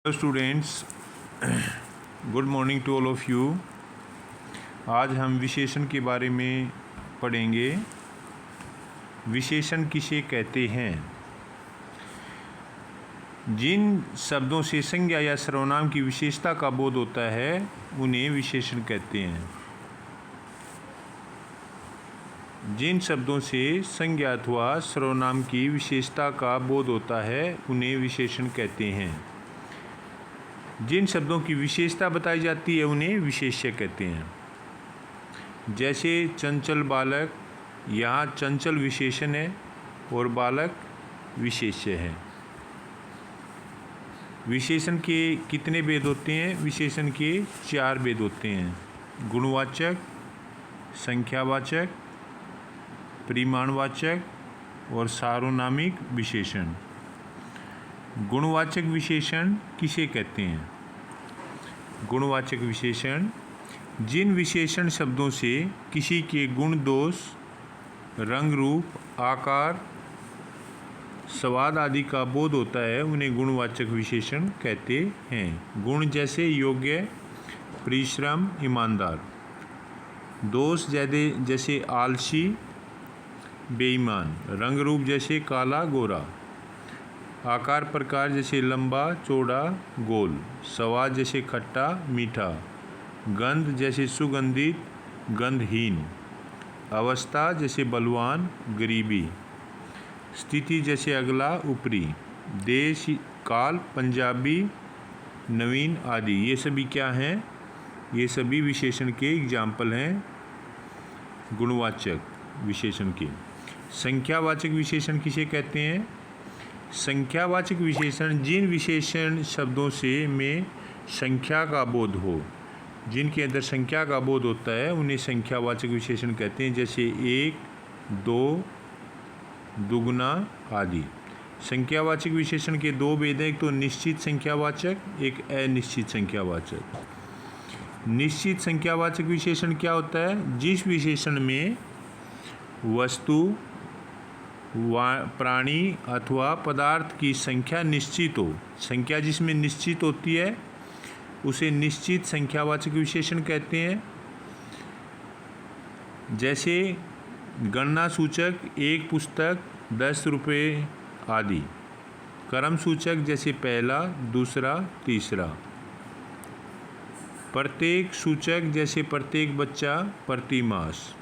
Hello students, good morning to all of you. आज हम विशेषण के बारे में पढ़ेंगे। विशेषण किसे कहते हैं? जिन शब्दों से संज्ञा या सर्वनाम की विशेषता का बोध होता है उन्हें विशेषण कहते हैं। जिन शब्दों से संज्ञा अथवा सर्वनाम की विशेषता का बोध होता है उन्हें विशेषण कहते हैं। जिन शब्दों की विशेषता बताई जाती है उन्हें विशेष्य कहते हैं। जैसे चंचल बालक, यहाँ चंचल विशेषण है और बालक विशेष्य है। विशेषण के कितने भेद होते हैं? विशेषण के 4 भेद होते हैं: गुणवाचक, संख्यावाचक, परिमाणवाचक और सार्वनामिक विशेषण। गुणवाचक विशेषण किसे कहते हैं? गुणवाचक विशेषण जिन विशेषण शब्दों से किसी के गुण, दोष, रंग, रूप, आकार, स्वाद आदि का बोध होता है उन्हें गुणवाचक विशेषण कहते हैं। गुण जैसे योग्य, परिश्रम, ईमानदार। दोष जैसे आलसी, बेईमान। रंग रूप जैसे काला, गोरा। आकार प्रकार जैसे लंबा, चौड़ा, गोल। स्वाद जैसे खट्टा, मीठा। गंध जैसे सुगंधित, गंधहीन। अवस्था जैसे बलवान, गरीबी। स्थिति जैसे अगला, ऊपरी। देश, काल, पंजाबी, नवीन आदि। ये सभी क्या हैं? ये सभी विशेषण के एग्जाम्पल हैं गुणवाचक विशेषण के। संख्यावाचक विशेषण किसे कहते हैं? संख्यावाचक विशेषण जिन विशेषण शब्दों से में संख्या का बोध हो, जिनके अंदर संख्या का बोध होता है उन्हें संख्यावाचक विशेषण कहते हैं। जैसे 1, 2, दुगुना आदि। संख्यावाचक विशेषण के 2 भेद हैं, एक तो निश्चित संख्यावाचक, एक अनिश्चित संख्यावाचक। निश्चित संख्यावाचक विशेषण क्या होता है? जिस विशेषण में वस्तु, प्राणी अथवा पदार्थ की संख्या निश्चित हो। संख्या जिसमें निश्चित होती है उसे निश्चित संख्यावाचक विशेषण कहते हैं। जैसे गणना सूचक 1 पुस्तक, 10 रुपये आदि। क्रम सूचक जैसे पहला, दूसरा, तीसरा। प्रत्येक सूचक जैसे प्रत्येक बच्चा, प्रति मास।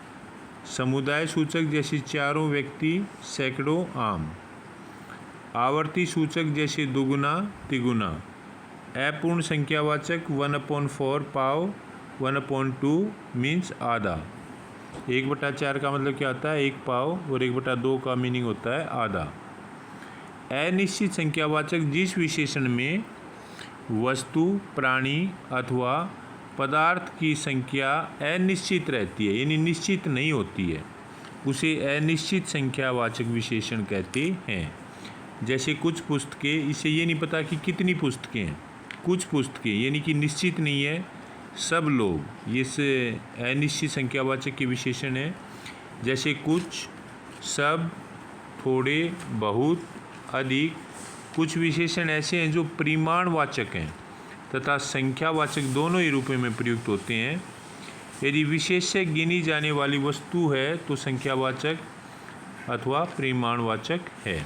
समुदाय सूचक जैसे चारों व्यक्ति, सैकड़ों, आम। आवर्ती सूचक जैसे दुगुना, तिगुना। अपूर्ण संख्यावाचक 1/4 पाव, 1/2 मीन्स आधा। 1/4 का मतलब क्या होता है? 1 पाव, और 1/2 का मीनिंग होता है आधा। अनिश्चित संख्यावाचक जिस विशेषण में वस्तु, प्राणी अथवा पदार्थ की संख्या अनिश्चित रहती है, यानी निश्चित नहीं होती है, उसे अनिश्चित संख्यावाचक विशेषण कहते हैं। जैसे कुछ पुस्तकें, इसे ये नहीं पता कि कितनी पुस्तकें हैं। कुछ पुस्तकें यानी कि निश्चित नहीं है, सब लोग, ये से अनिश्चित संख्यावाचक के विशेषण है। जैसे कुछ, सब, थोड़े, बहुत, अधिक। कुछ विशेषण ऐसे हैं जो परिमाणवाचक हैं तथा संख्यावाचक दोनों ही रूपों में प्रयुक्त होते हैं। यदि विशेष्य गिनी जाने वाली वस्तु है तो संख्यावाचक अथवा परिमाणवाचक है।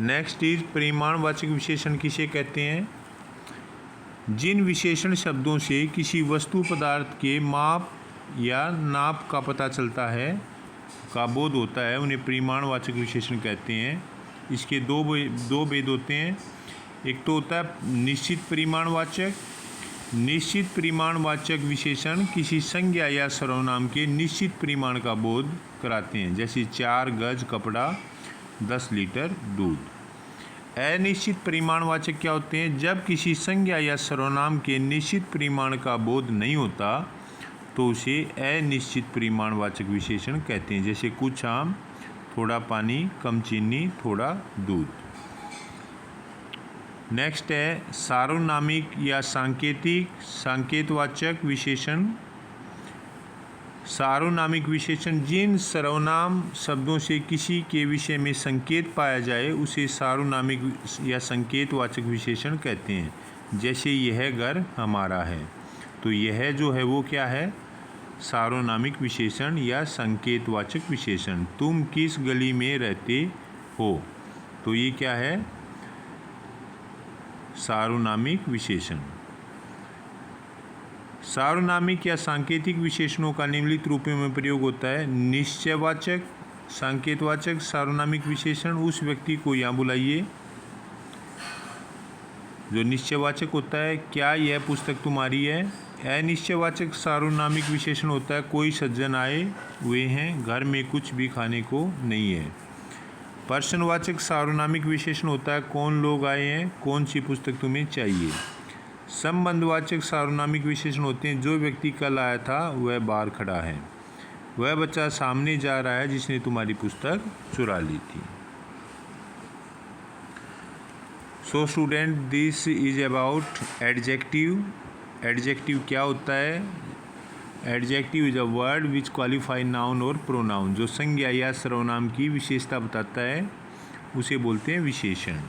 नेक्स्ट इज परिमाणवाचक विशेषण किसे कहते हैं? जिन विशेषण शब्दों से किसी वस्तु पदार्थ के माप या नाप का पता चलता है, का बोध होता है, उन्हें परिमाणवाचक विशेषण कहते हैं। इसके दो भेद होते हैं। एक तो होता है निश्चित परिमाणवाचक। निश्चित परिमाणवाचक विशेषण किसी संज्ञा या सर्वनाम के निश्चित परिमाण का बोध कराते हैं। जैसे 4 गज कपड़ा, 10 लीटर दूध। अनिश्चित परिमाणवाचक क्या होते हैं? जब किसी संज्ञा या सर्वनाम के निश्चित परिमाण का बोध नहीं होता तो उसे अनिश्चित परिमाणवाचक विशेषण कहते हैं। जैसे कुछ आम, थोड़ा पानी, कम चीनी, थोड़ा दूध। नेक्स्ट है सार्वनामिक या सांकेतिक संकेतवाचक विशेषण। सार्वनामिक विशेषण जिन सर्वनाम शब्दों से किसी के विषय में संकेत पाया जाए उसे सार्वनामिक या संकेतवाचक विशेषण कहते हैं। जैसे यह घर हमारा है, तो यह जो है वो क्या है, सार्वनामिक विशेषण या संकेतवाचक विशेषण। तुम किस गली में रहते हो, तो ये क्या है, सार्वनामिक विशेषण। सार्वनामिक या सांकेतिक विशेषणों का निम्नलिखित रूपों में प्रयोग होता है। निश्चयवाचक, सांकेतवाचक सार्वनामिक विशेषण। उस व्यक्ति को यहाँ बुलाइए जो निश्चयवाचक होता है, क्या यह पुस्तक तुम्हारी है। अनिश्चयवाचक सार्वनामिक विशेषण होता है, कोई सज्जन आए हुए हैं, घर में कुछ भी खाने को नहीं है। प्रश्नवाचक सार्वनामिक विशेषण होता है, कौन लोग आए हैं, कौन सी पुस्तक तुम्हें चाहिए। संबंधवाचक सार्वनामिक विशेषण होते हैं, जो व्यक्ति कल आया था वह बाहर खड़ा है, वह बच्चा सामने जा रहा है जिसने तुम्हारी पुस्तक चुरा ली थी। So student, this is about adjective. Adjective क्या होता है। Adjective is a word which qualify noun और प्रोनाउन। जो संज्ञा या सर्वनाम की विशेषता बताता है उसे बोलते हैं विशेषण।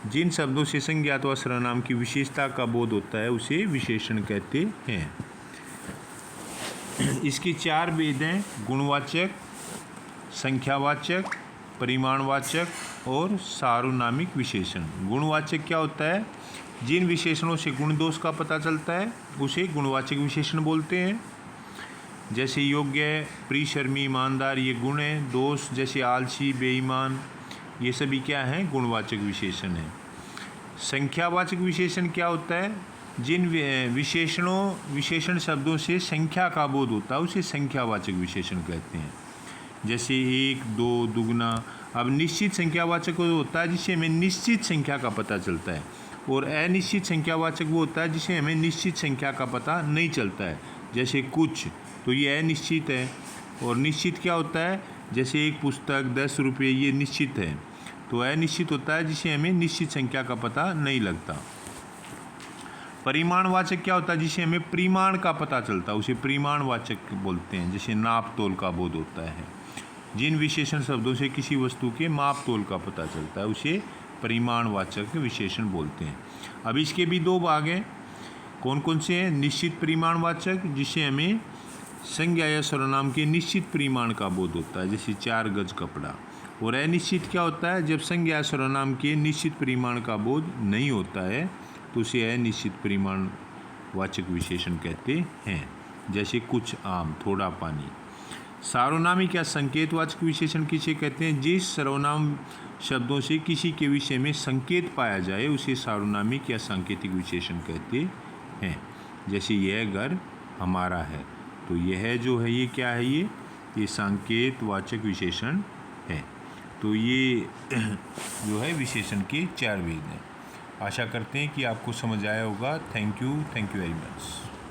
जिन शब्दों से संज्ञा अथवा सर्वनाम की विशेषता का बोध होता है उसे विशेषण कहते हैं। इसके 4 भेद हैं, गुणवाचक, संख्यावाचक, परिमाणवाचक और सार्वनामिक विशेषण। गुणवाचक क्या होता है, जिन विशेषणों से गुण दोष का पता चलता है उसे गुणवाचक विशेषण बोलते हैं। जैसे योग्य, प्रियशर्मी, ईमानदार, ये गुण हैं। दोष जैसे आलसी, बेईमान, ये सभी क्या हैं, गुणवाचक विशेषण हैं। संख्यावाचक विशेषण क्या होता है, जिन विशेषण शब्दों से संख्या का बोध होता है उसे संख्यावाचक विशेषण कहते हैं। जैसे 1, 2, दुगना। अब निश्चित संख्यावाचक वो होता है जिससे हमें निश्चित संख्या का पता चलता है, और अनिश्चित संख्यावाचक वो होता है जिससे हमें निश्चित संख्या का पता नहीं चलता है। जैसे कुछ, तो ये अनिश्चित है। और निश्चित क्या होता है, जैसे एक पुस्तक 10 रुपये, ये निश्चित है। तो अनिश्चित होता है जिसे हमें निश्चित संख्या का पता नहीं लगता। परिमाणवाचक क्या होता है, जिसे हमें परिमाण का पता चलता है उसे परिमाणवाचक बोलते हैं। जैसे नाप तोल का बोध होता है। जिन विशेषण शब्दों से किसी वस्तु के माप तोल का पता चलता है उसे परिमाणवाचक विशेषण बोलते हैं। अब इसके भी 2 भाग हैं, कौन कौन से हैं। निश्चित परिमाणवाचक, जिससे हमें संज्ञा या सर्वनाम के निश्चित परिमाण का बोध होता है, जैसे 4 गज कपड़ा। और अनिश्चित क्या होता है, जब संज्ञा या सर्वनाम के निश्चित परिमाण का बोध नहीं होता है तो उसे अनिश्चित परिमाणवाचक विशेषण कहते हैं। जैसे कुछ आम, थोड़ा पानी। सार्वनामिक या संकेतवाचक विशेषण किसे कहते हैं, जिस सर्वनाम शब्दों से किसी के विषय में संकेत पाया जाए उसे सार्वनामिक या सांकेतिक विशेषण कहते हैं। जैसे यह घर हमारा है, तो यह जो है ये क्या है, ये सांकेतवाचक विशेषण है। तो ये जो है विशेषण के 4 भेद हैं। आशा करते हैं कि आपको समझ आया होगा। Thank you very much.